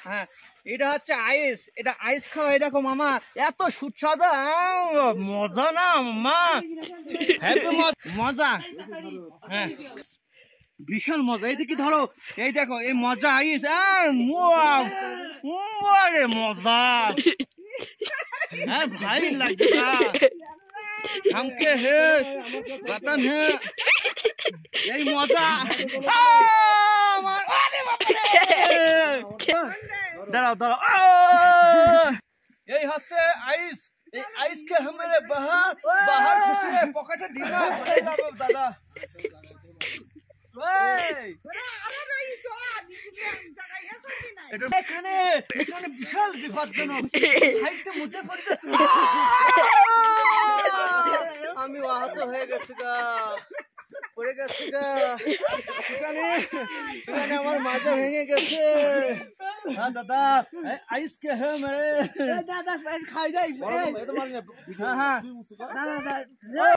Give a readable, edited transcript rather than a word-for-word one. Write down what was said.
হ্যাঁ এটা হচ্ছে আইস, এটা আইস খাওয়া। এই দেখো মামা এত সুস্বাদু, মজা না মামা, হ্যাপি মজা। হ্যাঁ বিশাল মজা। এইদিকে ধরো, এই দেখো এই মজা আইস, মজা। হ্যাঁ ভাই লাগছে हमके है वतन है यही मजा। दाঁড়াও दाঁড়াও, यही হচ্ছে আইস। এই আইস কে हमारे बाहर खुशी है पॉकेटे दिना दादा। এখানে এখানে বিশাল বিপজ্জনক, সাইডটা মুতে পড়তে আমি আহত হয়ে গেছি গা, পড়ে গেছি গা। এখানে এখানে আমার মাজা ভেঙে গেছে। হ্যাঁ দাদা আইস কে হ্যাঁ মেরে দাদা খাই যাই। হ্যাঁ হ্যাঁ